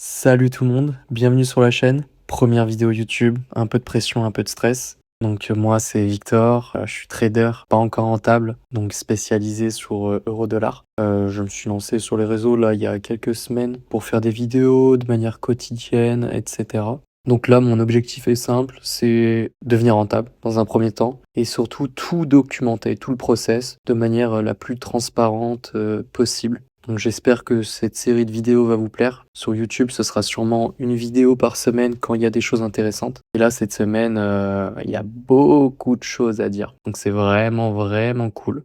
Salut tout le monde, bienvenue sur la chaîne. Première vidéo YouTube, un peu de pression, un peu de stress. Moi c'est Victor, je suis trader, pas encore rentable, donc spécialisé sur euro-dollar. Je me suis lancé sur les réseaux là il y a quelques semaines pour faire des vidéos de manière quotidienne, etc. Donc là mon objectif est simple, c'est devenir rentable dans un premier temps et surtout tout documenter, tout le process de manière la plus transparente possible. Donc j'espère que cette série de vidéos va vous plaire. Sur YouTube, ce sera sûrement une vidéo par semaine quand il y a des choses intéressantes. Et là, cette semaine, il y a beaucoup de choses à dire. Donc c'est vraiment, vraiment cool.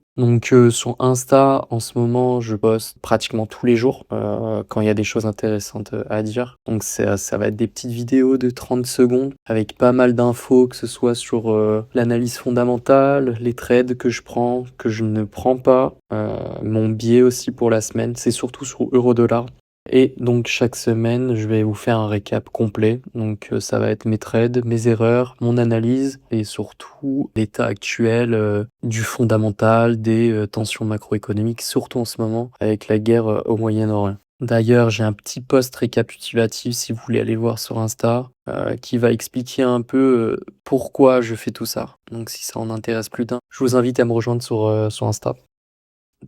Sur Insta, en ce moment, je poste pratiquement tous les jours quand il y a des choses intéressantes à dire. Donc ça va être des petites vidéos de 30 secondes avec pas mal d'infos, que ce soit sur l'analyse fondamentale, les trades que je prends, que je ne prends pas, mon biais aussi pour la semaine. C'est surtout sur euro-dollar. Et donc chaque semaine, je vais vous faire un récap complet. Ça va être mes trades, mes erreurs, mon analyse et surtout l'état actuel du fondamental, des tensions macroéconomiques, surtout en ce moment avec la guerre au Moyen-Orient. D'ailleurs, j'ai un petit post récapitulatif si vous voulez aller voir sur Insta qui va expliquer un peu pourquoi je fais tout ça. Donc si ça en intéresse plus d'un, je vous invite à me rejoindre sur Insta.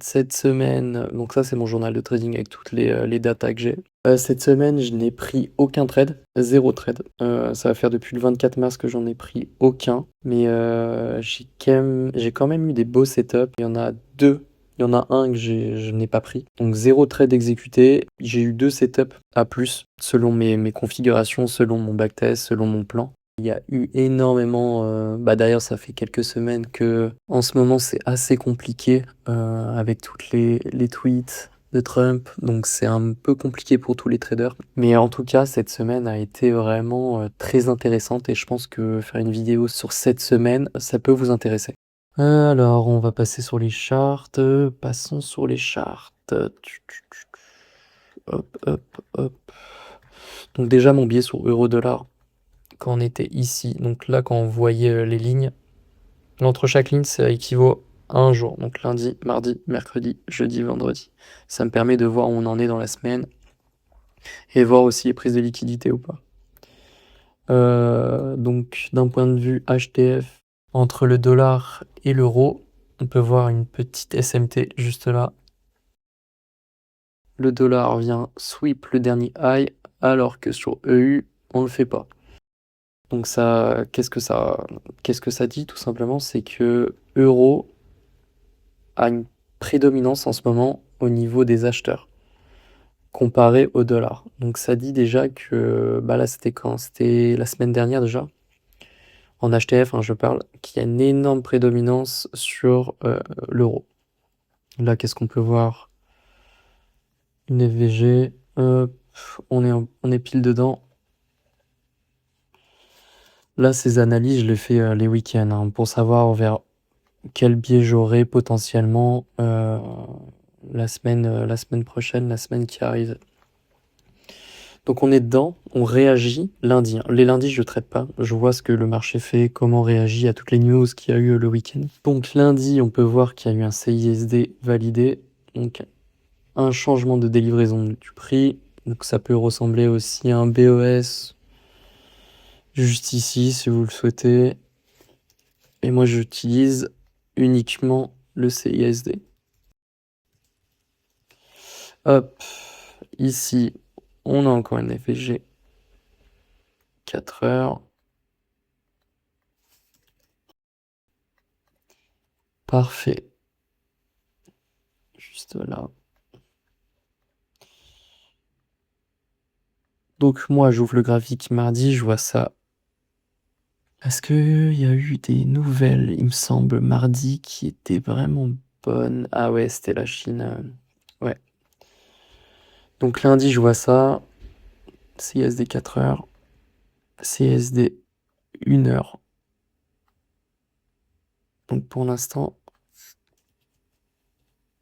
Cette semaine, donc ça c'est mon journal de trading avec toutes les datas que j'ai. Cette semaine, je n'ai pris aucun trade, zéro trade. Ça va faire depuis le 24 mars que j'en ai pris aucun. Mais j'ai quand même eu des beaux setups. Il y en a deux. Il y en a un que je n'ai pas pris. Donc zéro trade exécuté. J'ai eu deux setups à plus selon mes configurations, selon mon backtest, selon mon plan. Il y a eu énormément, d'ailleurs ça fait quelques semaines que en ce moment c'est assez compliqué avec toutes les tweets de Trump, donc c'est un peu compliqué pour tous les traders. Mais en tout cas, cette semaine a été vraiment très intéressante et je pense que faire une vidéo sur cette semaine, ça peut vous intéresser. Alors, on va passer sur les charts. Passons sur les charts. Hop, hop, hop. Donc déjà, mon biais sur euro-dollar, quand on était ici, donc là, quand on voyait les lignes, entre chaque ligne, ça équivaut à un jour. Donc lundi, mardi, mercredi, jeudi, vendredi. Ça me permet de voir où on en est dans la semaine et voir aussi les prises de liquidité ou pas. D'un point de vue HTF, entre le dollar et l'euro, on peut voir une petite SMT juste là. Le dollar vient sweep le dernier high, alors que sur EU, on le fait pas. Donc ça, qu'est-ce que ça dit tout simplement, c'est que euro a une prédominance en ce moment au niveau des acheteurs comparé au dollar. Donc ça dit déjà que là c'était quand? C'était la semaine dernière déjà. En HTF, hein, je parle, qu'il y a une énorme prédominance sur l'euro. Là, qu'est-ce qu'on peut voir? Une FVG, hop, on est pile dedans. Là, ces analyses, je les fais les week-ends hein, pour savoir vers quel biais j'aurai potentiellement la semaine prochaine, la semaine qui arrive. Donc on est dedans, on réagit lundi, hein. Les lundis, je ne traite pas. Je vois ce que le marché fait, comment réagit à toutes les news qu'il y a eu le week-end. Donc lundi, on peut voir qu'il y a eu un CISD validé. Donc un changement de délivraison du prix. Donc ça peut ressembler aussi à un BOS juste ici si vous le souhaitez. Et moi j'utilise uniquement le CISD. Hop, ici, on a encore une FVG 4 heures. Parfait. Juste là. Donc moi, j'ouvre le graphique mardi, je vois ça. Est-ce qu'il y a eu des nouvelles, il me semble, mardi, qui étaient vraiment bonnes? Ah ouais, c'était la Chine. Ouais. Donc lundi, je vois ça. CSD 4 heures. CSD 1 heure. Donc pour l'instant,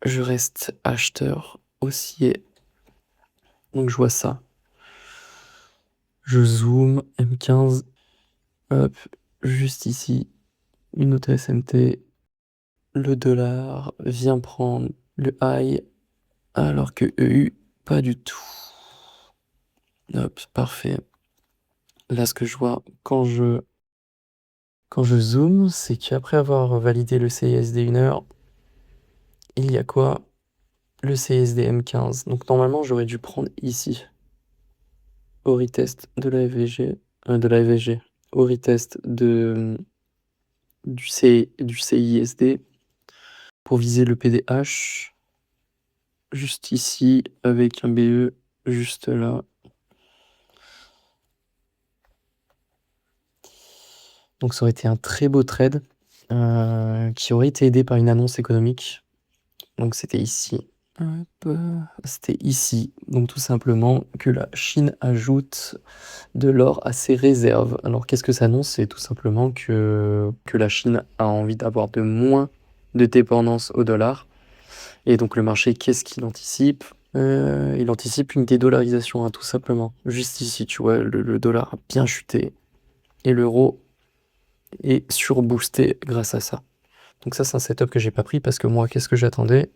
je reste acheteur haussier. Donc je vois ça. Je zoome, M15. Hop, juste ici, une autre SMT. Le dollar vient prendre le high, alors que EU, pas du tout. Hop, parfait. Là, ce que je vois quand je zoome, c'est qu'après avoir validé le CISD 1 heure, il y a quoi? Le CISD M15. Donc normalement, j'aurais dû prendre ici. Au retest de la FVG, au retest du CISD pour viser le PDH. Juste ici, avec un BE juste là. Donc ça aurait été un très beau trade qui aurait été aidé par une annonce économique. Donc c'était ici. Hop, c'était ici. Donc tout simplement que la Chine ajoute de l'or à ses réserves. Alors qu'est-ce que ça annonce? C'est tout simplement que la Chine a envie d'avoir de moins de dépendance au dollar. Et donc le marché, qu'est-ce qu'il anticipe? Il anticipe une dédollarisation, hein, tout simplement. Juste ici, tu vois, le dollar a bien chuté et l'euro est surboosté grâce à ça. Donc ça, c'est un setup que j'ai pas pris parce que moi, qu'est-ce que j'attendais?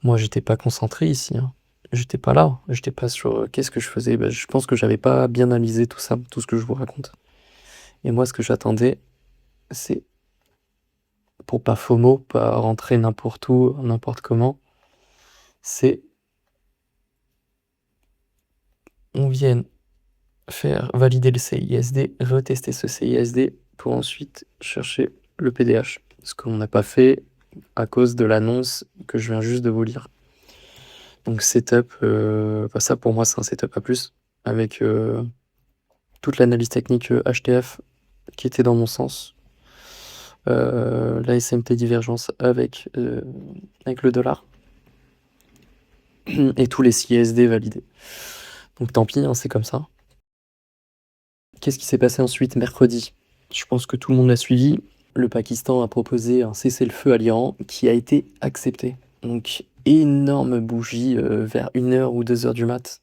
Moi, j'étais pas concentré ici, hein. J'étais pas là. J'étais pas sur qu'est-ce que je faisais. Bah, je pense que j'avais pas bien analysé tout ça, tout ce que je vous raconte. Et moi, ce que j'attendais, c'est pour pas FOMO, pas rentrer n'importe où, n'importe comment, c'est on vienne faire valider le CISD, retester ce CISD pour ensuite chercher le PDH. Ce qu'on n'a pas fait à cause de l'annonce que je viens juste de vous lire. Donc setup, bah ça pour moi c'est un setup à plus, avec toute l'analyse technique HTF qui était dans mon sens, la SMT divergence avec le dollar, et tous les CISD validés. Donc tant pis, hein, c'est comme ça. Qu'est-ce qui s'est passé ensuite mercredi? Je pense que tout le monde l'a suivi. Le Pakistan a proposé un cessez-le-feu à l'Iran qui a été accepté. Donc énorme bougie vers 1 h ou 2 h du mat.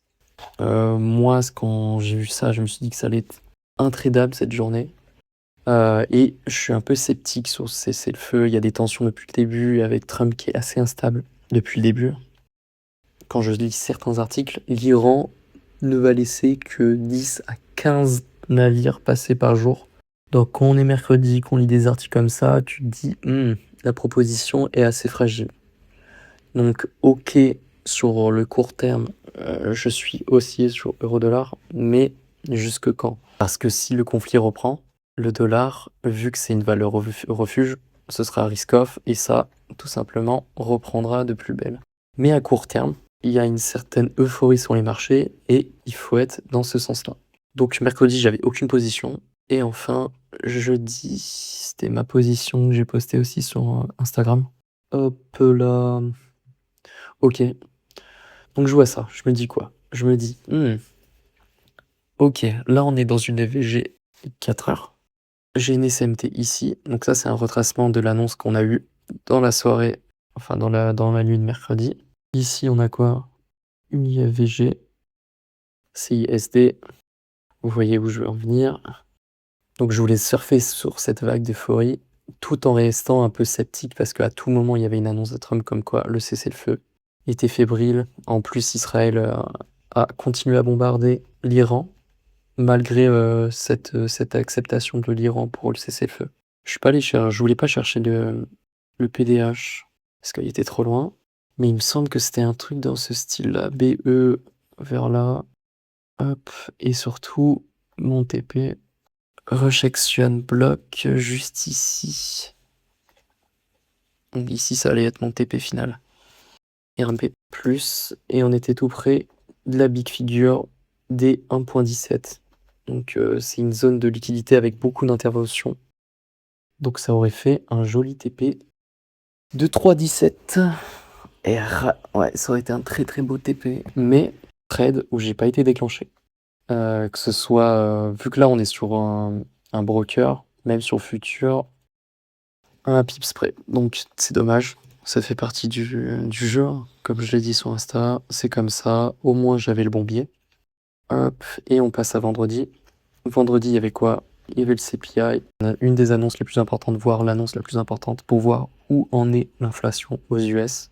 Moi, quand j'ai vu ça, je me suis dit que ça allait être intradable cette journée. Et je suis un peu sceptique sur ce cessez-le-feu. Il y a des tensions depuis le début avec Trump qui est assez instable depuis le début. Quand je lis certains articles, l'Iran ne va laisser que 10 à 15 navires passer par jour. Donc quand on est mercredi, qu'on lit des articles comme ça, tu te dis la proposition est assez fragile. Donc ok, sur le court terme, je suis haussier sur euro-dollar, mais jusque quand? Parce que si le conflit reprend, le dollar, vu que c'est une valeur refuge, ce sera risk-off et ça, tout simplement, reprendra de plus belle. Mais à court terme, il y a une certaine euphorie sur les marchés et il faut être dans ce sens-là. Donc mercredi, j'avais aucune position. Et enfin, jeudi, c'était ma position que j'ai postée aussi sur Instagram. Hop là. Ok. Donc je vois ça. Je me dis quoi? Je me dis, ok, là on est dans une EVG 4 heures. J'ai une SMT ici. Donc ça, c'est un retracement de l'annonce qu'on a eue dans la soirée, enfin dans la nuit de mercredi. Ici, on a quoi? Une IFVG, CISD. Vous voyez où je veux en venir. Donc je voulais surfer sur cette vague d'euphorie tout en restant un peu sceptique parce qu'à tout moment, il y avait une annonce de Trump comme quoi le cessez-le-feu était fébrile. En plus, Israël a continué à bombarder l'Iran malgré cette acceptation de l'Iran pour le cessez-le-feu. Je suis pas allé chercher, je voulais pas chercher le PDH parce qu'il était trop loin, mais il me semble que c'était un truc dans ce style-là, BE vers là, hop, et surtout mon TP Rush Action Block juste ici. Donc ici, ça allait être mon TP final. RB+, et on était tout près de la Big Figure des 1.17. Donc c'est une zone de liquidité avec beaucoup d'interventions. Donc ça aurait fait un joli TP de 3,17. Et ouais, ça aurait été un très très beau TP. Mais trade où j'ai pas été déclenché. Que ce soit, vu que là on est sur un broker, même sur futur, un pips près. Donc c'est dommage. Ça fait partie du jeu, hein. Comme je l'ai dit sur Insta, c'est comme ça. Au moins j'avais le bon biais. Hop, et on passe à vendredi. Vendredi, il y avait quoi? Il y avait le CPI. Une des annonces les plus importantes, voire l'annonce la plus importante pour voir où en est l'inflation aux US.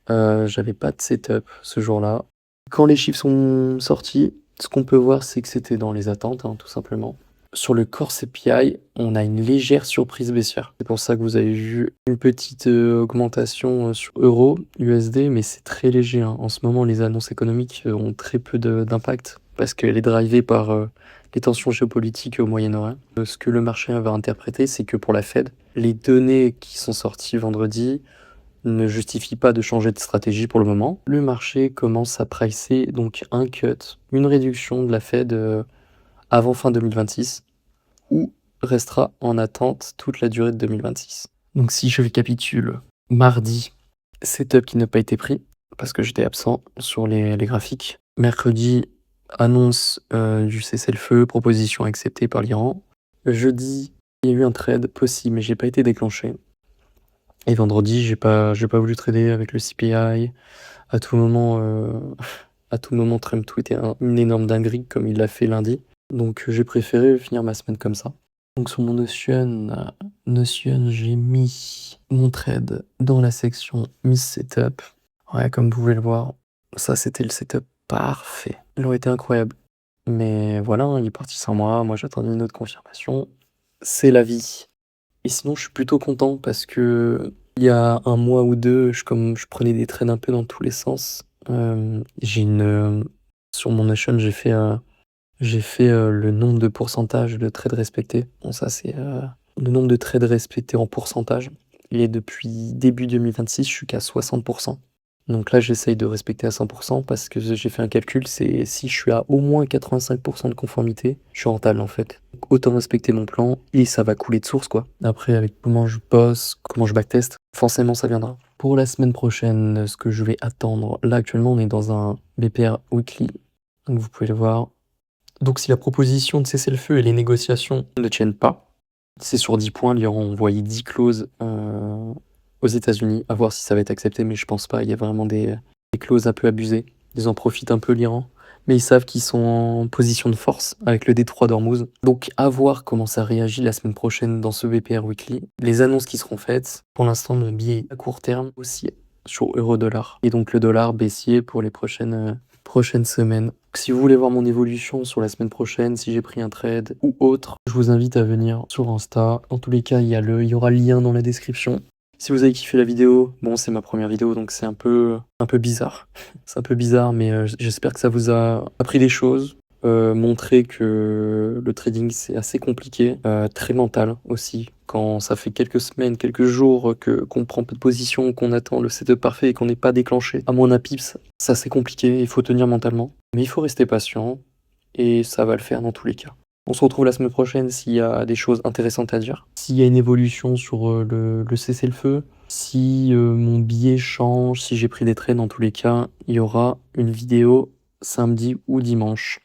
J'avais pas de setup ce jour-là. Quand les chiffres sont sortis, Ce qu'on peut voir, c'est que c'était dans les attentes, hein, tout simplement. Sur le core CPI, on a une légère surprise baissière. C'est pour ça que vous avez vu une petite augmentation sur euro, USD, mais c'est très léger, hein. En ce moment, les annonces économiques ont très peu d'impact parce qu'elle est drivée par les tensions géopolitiques au Moyen-Orient. Ce que le marché va interpréter, c'est que pour la Fed, les données qui sont sorties vendredi ne justifient pas de changer de stratégie pour le moment. Le marché commence à pricer donc un cut, une réduction de la Fed avant fin 2026 ou restera en attente toute la durée de 2026. Donc si je récapitule, mardi, setup qui n'a pas été pris parce que j'étais absent sur les graphiques. Mercredi, annonce du cessez-le-feu, proposition acceptée par l'Iran. Jeudi, il y a eu un trade possible mais j'ai pas été déclenché. Et vendredi, j'ai pas voulu trader avec le CPI. À tout moment, Trump tweetait une énorme dinguerie comme il l'a fait lundi. Donc j'ai préféré finir ma semaine comme ça. Donc sur mon Notion, j'ai mis mon trade dans la section Miss Setup. Ouais, comme vous pouvez le voir, ça c'était le setup parfait. Il aurait été incroyable. Mais voilà, hein, il est parti sans moi j'attendais une autre confirmation. C'est la vie. Et sinon, je suis plutôt content parce que il y a un mois ou deux, je prenais des trades un peu dans tous les sens. Sur mon Notion, j'ai fait le nombre de pourcentage de trades respectés. Bon, ça, c'est le nombre de trades respectés en pourcentage. Et depuis début 2026, je suis qu'à 60%. Donc là, j'essaye de respecter à 100% parce que j'ai fait un calcul, c'est si je suis à au moins 85% de conformité, je suis rentable en fait. Donc autant respecter mon plan et ça va couler de source quoi. Après, avec comment je bosse, comment je backtest, forcément ça viendra. Pour la semaine prochaine, ce que je vais attendre, là actuellement on est dans un BPR weekly, donc vous pouvez le voir. Donc si la proposition de cesser le feu et les négociations ne tiennent pas, c'est sur 10 points, l'Iran a envoyé 10 clauses aux États-Unis, à voir si ça va être accepté, mais je pense pas. Il y a vraiment des clauses un peu abusées. Ils en profitent un peu, l'Iran. Mais ils savent qu'ils sont en position de force avec le détroit d'Ormuz. Donc à voir comment ça réagit la semaine prochaine dans ce BPR Weekly. Les annonces qui seront faites, pour l'instant, le billet à court terme aussi sur euro-dollar. Et donc le dollar baissier pour les prochaines semaines. Donc, si vous voulez voir mon évolution sur la semaine prochaine, si j'ai pris un trade ou autre, je vous invite à venir sur Insta. Dans tous les cas, il y aura le lien dans la description. Si vous avez kiffé la vidéo, bon, c'est ma première vidéo, donc c'est un peu bizarre. C'est un peu bizarre, mais j'espère que ça vous a appris des choses. Montrer que le trading c'est assez compliqué, très mental aussi. Quand ça fait quelques semaines, quelques jours qu'on prend peu de position, qu'on attend le setup parfait et qu'on n'est pas déclenché à moins d'un pips, ça c'est compliqué, il faut tenir mentalement. Mais il faut rester patient et ça va le faire dans tous les cas. On se retrouve la semaine prochaine s'il y a des choses intéressantes à dire. S'il y a une évolution sur le cessez-le-feu, si mon billet change, si j'ai pris des trades, dans tous les cas, il y aura une vidéo samedi ou dimanche.